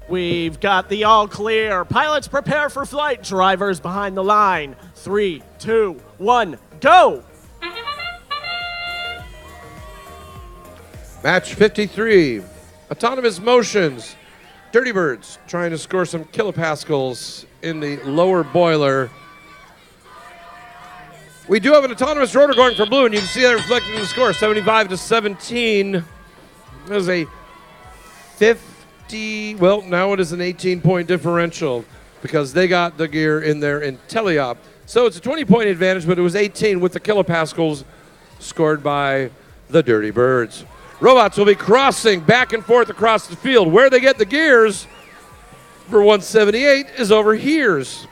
We've got the all clear. Pilots prepare for flight. Drivers behind the line. 3, 2, 1, go! Match 53, autonomous motions. Dirty Birds trying to score some kilopascals in the lower boiler. We do have an autonomous rotor going for Blue, and you can see that reflected in the score, 75-17. There's a 50, well, now it is an 18-point differential because they got the gear in their IntelliOp. So it's a 20-point advantage, but it was 18 with the kilopascals scored by the Dirty Birds. Robots will be crossing back and forth across the field. Where they get the gears for 178 is over here's.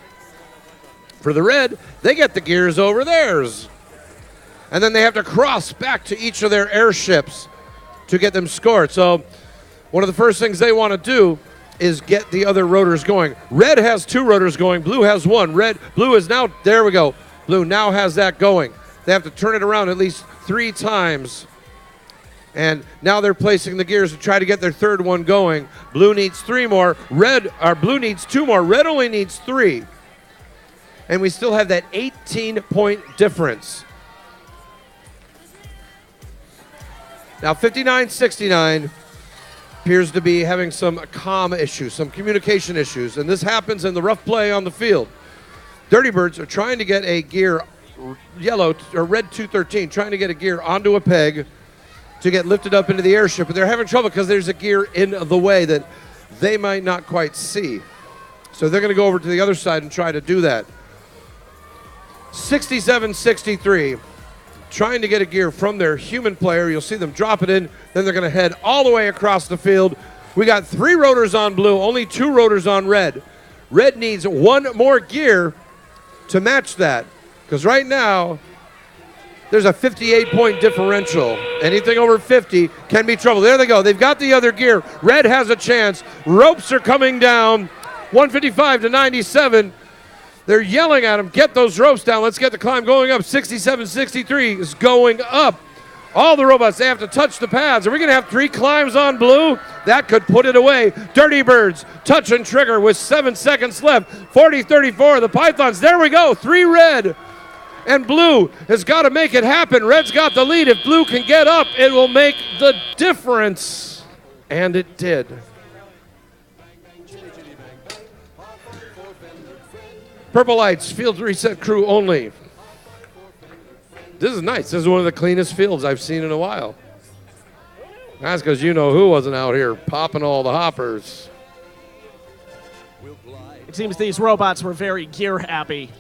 For the red, they get the gears over theirs. And then they have to cross back to each of their airships to get them scored. So one of the first things they want to do is get the other rotors going. Red has 2 rotors going. Blue has 1. Blue is now, there we go. Blue now has that going. They have to turn it around at least 3 times. And now they're placing the gears to try to get their third one going. Blue needs 3 more. Blue needs 2 more. Red only needs 3. And we still have that 18-point difference. Now 59-69 appears to be having some comm issues, some communication issues, and this happens in the rough play on the field. Dirty Birds are trying to get a gear, yellow or red 213, trying to get a gear onto a peg to get lifted up into the airship, but they're having trouble because there's a gear in the way that they might not quite see. So they're going to go over to the other side and try to do that. 67-63, trying to get a gear from their human player. You'll see them drop it in, then they're going to head all the way across the field. We got 3 rotors on Blue, only 2 rotors on Red. Red needs 1 more gear to match that, because right now there's a 58-point differential. Anything over 50 can be trouble. There they go. They've got the other gear. Red has a chance. Ropes are coming down. 155-97. They're yelling at him, get those ropes down. Let's get the climb going up. 67-63 is going up. All the robots, they have to touch the pads. Are we going to have 3 climbs on Blue? That could put it away. Dirty Birds, touch and trigger with 7 seconds left. 40-34, the Pythons. There we go. 3 red. And Blue has got to make it happen. Red's got the lead. If Blue can get up, it will make the difference. And it did. Purple lights, field reset crew only. This is nice. This is one of the cleanest fields I've seen in a while. That's because you know who wasn't out here popping all the hoppers. It seems these robots were very gear happy.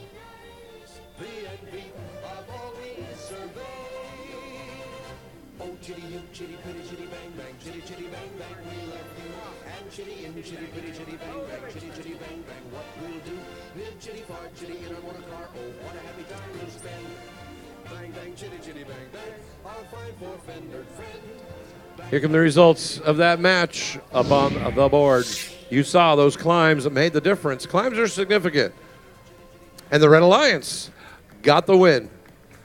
Here come the results of that match up on the board. You saw those climbs that made the difference. Climbs are significant. And the Red Alliance got the win.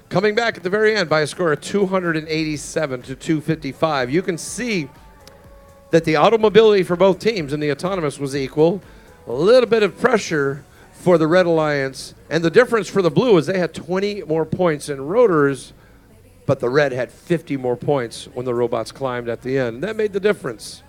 Coming back at the very end by a score of 287-255. You can see that the automobility for both teams in the autonomous was equal. A little bit of pressure for the Red Alliance. And the difference for the Blue is they had 20 more points in rotors, but the Red had 50 more points when the robots climbed at the end. And that made the difference.